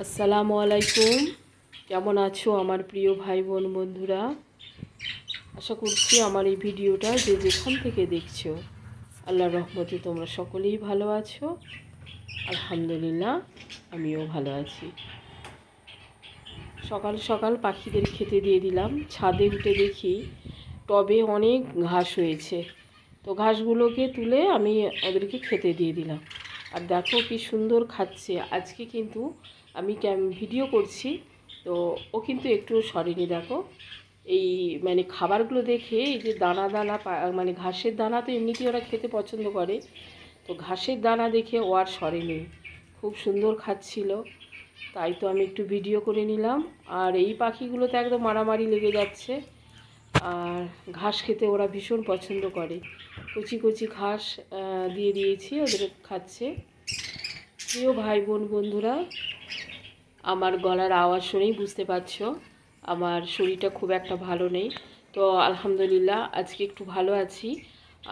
আসসালামু আলাইকুম। কেমন আছো আমার প্রিয় ভাই বোন বন্ধুরা? আশা করছি আমার এই ভিডিওটা যে যেখান থেকে দেখছো আল্লাহর রহমতে তোমরা সকলেই ভালো আছো। আলহামদুলিল্লাহ, আমিও ভালো আছি। সকাল সকাল পাখিদের খেতে দিয়ে দিলাম। ছাদে উঠে দেখি টবে অনেক ঘাস হয়েছে, তো ঘাসগুলোকে তুলে আমি ওদেরকে খেতে দিয়ে দিলাম। আর দেখো কি সুন্দর খাচ্ছে। আজকে কিন্তু আমি ভিডিও করছি, তো ও কিন্তু একটু সরেনি। দেখো এই খাবারগুলো দেখে, এই যে দানা দানা ঘাসের দানা তো এমনিতেই ওরা খেতে পছন্দ করে, তো ঘাসের দানা দেখে ও আর সরেনি, খুব সুন্দর খাচ্ছিল। তাই তো আমি একটু ভিডিও করে নিলাম। আর এই পাখিগুলো তো একদম মারামারি লেগে যাচ্ছে। আর ঘাস খেতে ওরা ভীষণ পছন্দ করে। কচি কচি ঘাস দিয়ে দিয়েছি, ওদের খাচ্ছে। প্রিয় ভাই বোন বন্ধুরা, আমার গলার আওয়াজ শুনেই বুঝতে পারছো আমার শরীরটা খুব একটা ভালো নেই। তো আলহামদুলিল্লাহ আজকে একটু ভালো আছি।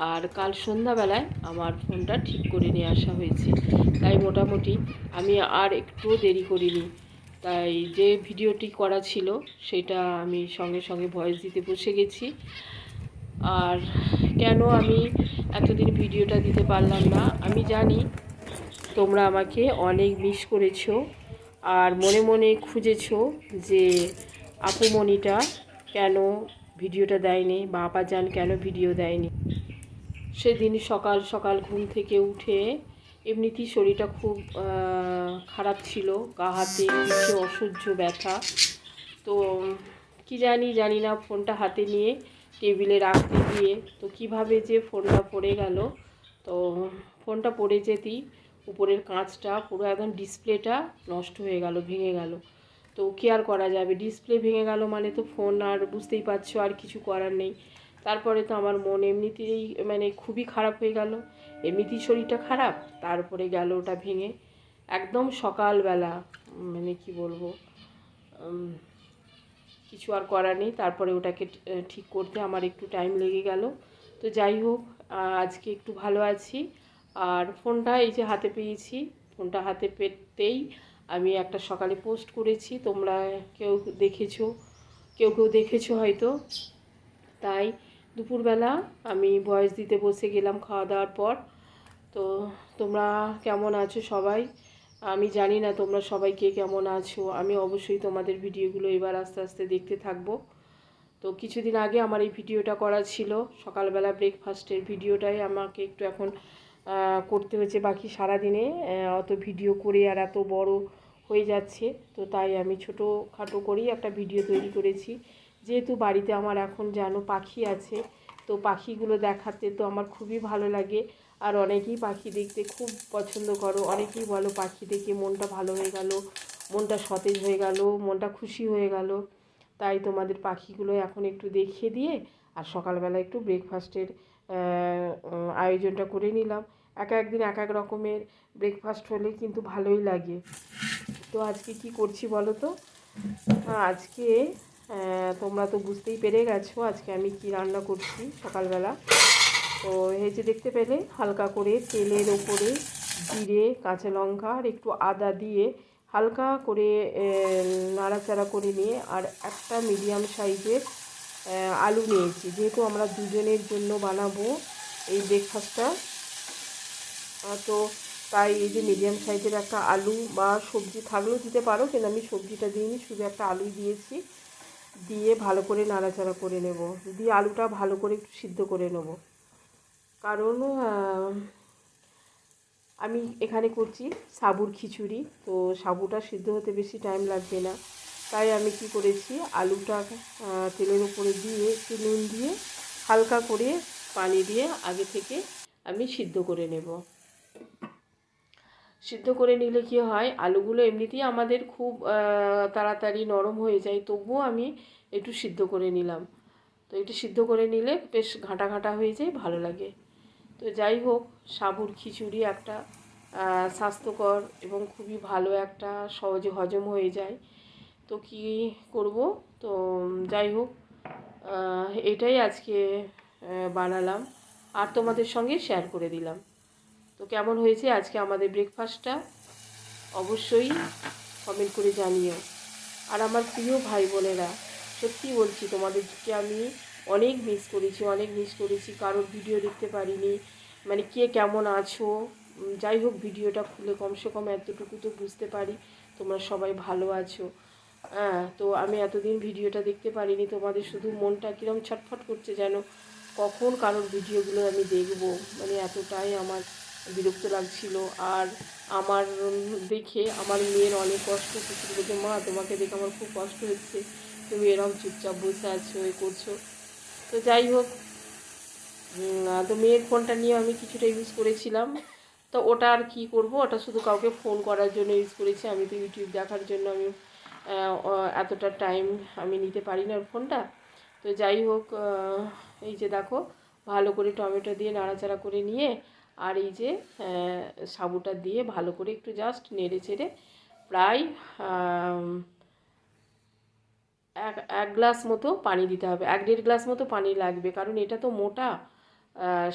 আর কাল সন্ধ্যাবেলায় আমার ফোনটা ঠিক করে নিয়ে আসা হয়েছে, তাই মোটামুটি আমি আর একটু দেরি করিনি। তাই যে ভিডিওটি করা ছিল সেটা আমি সঙ্গে সঙ্গে ভয়েস দিতে বসে গেছি। আর কেন আমি এতদিন ভিডিওটা দিতে পারলাম না, আমি জানি তোমরা আমাকে অনেক মিস করেছো আর মনে মনে খুঁজেছো যে আপুমণিটা কেন ভিডিওটা দেয়নি বা আপাজান কেন ভিডিও দেয়নি। সেদিন সকাল সকাল ঘুম থেকে উঠে এমনিতেই শরীরটা খুব খারাপ ছিল, গা হাতে পিঠে অসহ্য ব্যথা। তো জানি না, ফোনটা হাতে নিয়ে টেবিলে রাখতে গিয়ে তো কিভাবে যে ফোনটা পড়ে গেল। তো ফোনটা পড়ে যেতেই উপরের কাঁচটা পুরো একদম ডিসপ্লেটা নষ্ট হয়ে গেল, ভেঙে গেল। তো কি আর করা যাবে, ডিসপ্লে ভেঙে গেল মানে তো ফোন আর বুঝতেই পারছো আর কিছু করার নেই। তারপরে তো আমার মন এমনিতেই খুবই খারাপ হয়ে গেল, এমনিতেই শরীরটা খারাপ, তারপরে গেল ওটা ভেঙে। একদম সকালবেলা কি বলবো, কিছু আর করার নেই। তারপরে ওটাকে ঠিক করতে আমার একটু টাইম লেগে গেল। তো যাই হোক, আজকে একটু ভালো আছি। আর ফোনটা এই যে হাতে পেয়েছি, ফোনটা হাতে পেতেই আমি একটা সকালে পোস্ট করেছি, তোমরা কেউ দেখেছো, কেউ দেখেছো হয়তো। তাই দুপুরবেলা আমি ভয়েস দিতে বসে গেলাম খাওয়া দাওয়ার পর। তো তোমরা কেমন আছো সবাই? আমি জানি না তোমরা সবাই কে কেমন আছো। আমি অবশ্যই তোমাদের ভিডিওগুলো এবার আস্তে আস্তে দেখতে থাকবো। তো কিছুদিন আগে আমার এই ভিডিওটা করা ছিল, সকালবেলা ব্রেকফাস্টের ভিডিওটাই আমাকে একটু এখন করতে হয়েছে। বাকি সারাদিনে অত ভিডিও করে আর এত বড় হয়ে যাচ্ছে, তো তাই আমি ছোটোখাটো করেই একটা ভিডিও তৈরি করেছি। যেহেতু বাড়িতে আমার এখন জানো পাখি আছে, তো পাখিগুলো দেখাতে তো আমার খুবই ভালো লাগে। আর অনেকেই পাখি দেখতে খুব পছন্দ করো, অনেকেই বলো পাখি দেখে মনটা ভালো হয়ে গেল, মনটা সতেজ হয়ে গেল, মনটা খুশি হয়ে গেল। তাই তোমাদের পাখিগুলো এখন একটু দেখিয়ে দিয়ে আর সকালবেলা একটু ব্রেকফাস্টের আয়োজনটা করে নিলাম। একদিন এক এক রকমের ব্রেকফাস্ট হলে কিন্তু ভালোই লাগে। তো আজকে কি করছি বলো তো? আজকে তোমরা তো বুঝতেই পেরে গেছো আজকে আমি কি রান্না করছি সকালবেলা। তো এই যে দেখতে পেলে হালকা করে তেলের ওপরে জিরে, কাঁচা লঙ্কা আর একটু আদা দিয়ে হালকা করে নাড়াচাড়া করে নিয়ে আর একটা মিডিয়াম সাইজের আলু নিয়েছি, যেহেতু আমরা দুজনের জন্য বানাবো এই ব্রেকফাস্টটা। তো তাই এই যে মিডিয়াম সাইজের একটা আলু বা সবজি থাকলেও দিতে পারো, কিন্তু আমি সবজিটা দিইনি, শুধু একটা আলুই দিয়েছি। দিয়ে ভালো করে নাড়াচাড়া করে নেব, দিয়ে আলুটা ভালো করে একটু সিদ্ধ করে নেব। কারণ আমি এখানে করছি সাবুর খিচুড়ি, তো সাবুটা সিদ্ধ হতে বেশি টাইম লাগবে না। তাই আমি কি করেছি, আলুটা তেলের উপরে দিয়ে একটু নুন দিয়ে হালকা করে পানি দিয়ে আগে থেকে আমি সিদ্ধ করে নেব। সিদ্ধ করে নিলে কি হয়, আলুগুলো এমনিতেই আমাদের খুব তাড়াতাড়ি নরম হয়ে যায়, তবুও আমি একটু সিদ্ধ করে নিলাম। তো একটু সিদ্ধ করে নিলে বেশ ঘাঁটা ঘাঁটা হয়ে যায়, ভালো লাগে। তো যাই হোক, সাবুর খিচুড়ি একটা স্বাস্থ্যকর এবং খুবই ভালো, একটা সহজে হজম হয়ে যায়। তো কি করব, তো যাই হোক, এটাই আজকে বানালাম আর তোমাদের সঙ্গে শেয়ার করে দিলাম। তো কেমন হয়েছে আজকে আমাদের ব্রেকফাস্টটা অবশ্যই কমেন্ট করে জানিও। আর আমার প্রিয় ভাই বোনেরা, সত্যি বলছি তোমাদেরকে আমি অনেক মিস করেছি, কারোর ভিডিও দেখতে পারিনি, মানে কে কেমন আছো। যাই হোক, ভিডিওটা খুলে কমসে কম এতটুকু তো বুঝতে পারি তোমরা সবাই ভালো আছো। হ্যাঁ, তো আমি এতদিন ভিডিওটা দেখতে পারিনি, তোমাদের শুধু মনটা কীরকম ছটফট করছে যেন কখন কারোর ভিডিওগুলো আমি দেখব, মানে এতটাই আমার বিরক্ত লাগছিল। আর আমার দেখে আমার মেয়ের অনেক কষ্ট হচ্ছে, বলছে মা তোমাকে দেখে আমার খুব কষ্ট হচ্ছে, তুমি এরকম চুপচাপ বসে আছো, এ করছো। তো যাই হোক, তো মেয়ের ফোনটা নিয়ে আমি কিছুটা ইউজ করেছিলাম। তো ওটা আর কী করবো, ওটা শুধু কাউকে ফোন করার জন্য ইউজ করেছি, আমি তো ইউটিউব দেখার জন্য আমি এতটা টাইম আমি নিতে পারি না ওর ফোনটা। তো যাই হোক, এই যে দেখো, ভালো করে টমেটো দিয়ে নাড়াচাড়া করে নিয়ে, আর এই যে সাবুটা দিয়ে ভালো করে একটু জাস্ট নেড়ে চেড়ে প্রায় এক গ্লাস মতো পানি দিতে হবে, 1-1.5 গ্লাস মতো পানি লাগবে, কারণ এটা তো মোটা,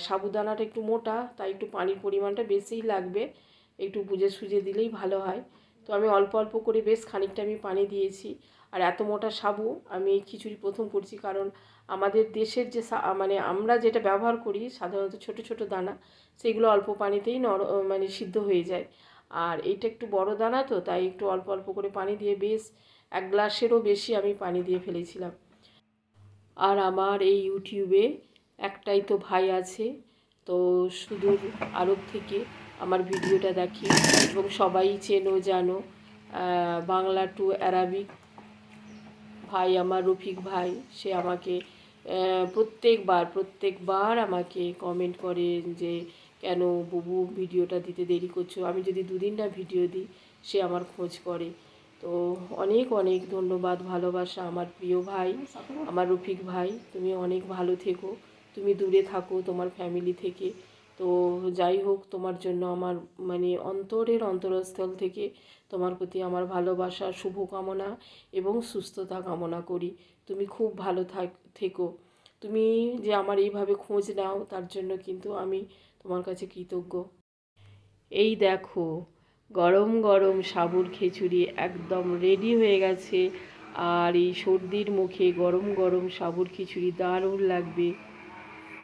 সাবুদানাটা একটু মোটা, তাই একটু পানির পরিমাণটা বেশিই লাগবে, একটু বুঝে সুঝে দিলেই ভালো হয়। তো আমি অল্প অল্প করে বেশ খানিকটা আমি পানি দিয়েছি। আর এত মোটা সাবু আমি এই খিচুড়ি প্রথম করছি, কারণ আমাদের দেশের যে মানে আমরা যেটা ব্যবহার করি সাধারণত ছোট ছোট দানা, সেগুলো অল্প পানিতেই মানে সিদ্ধ হয়ে যায়। আর এইটা একটু বড় দানা, তো তাই একটু অল্প অল্প করে পানি দিয়ে বেশ 1 গ্লাসেরও বেশি আমি পানি দিয়ে ফেলেছিলাম। আর আমার এই ইউটিউবে একটাই তো ভাই আছে, তো সুদূর আরব থেকে আমার ভিডিওটা দেখে এবং সবাই চেনো জানো, বাংলা টু অ্যারাবিক ভাই আমার রফিক ভাই, সে আমাকে প্রত্যেকবার আমাকে কমেন্ট করে যে কেন বুবু ভিডিওটা দিতে দেরি করছো, আমি যদি 2 দিন না ভিডিও দিই সে আমার খোঁজ করে। তো অনেক অনেক ধন্যবাদ, ভালোবাসা আমার প্রিয় ভাই, আমার রফিক ভাই, তুমি অনেক ভালো থেকো, তুমি দূরে থাকো তোমার ফ্যামিলি থেকে। তো যাই হোক, তোমার জন্য আমার মানে অন্তরের অন্তরস্থল থেকে তোমার প্রতি আমার ভালোবাসা, শুভকামনা এবং সুস্থতা কামনা করি। তুমি খুব ভালো থেকো। তুমি যে আমার এইভাবে খোঁজ নাও তার জন্য কিন্তু আমি তোমার কাছে কৃতজ্ঞ। এই দেখো, গরম গরম সাবুর খিচুড়ি একদম রেডি হয়ে গেছে। আর এই সর্দির মুখে গরম গরম সাবুর খিচুড়ি দারুণ লাগবে।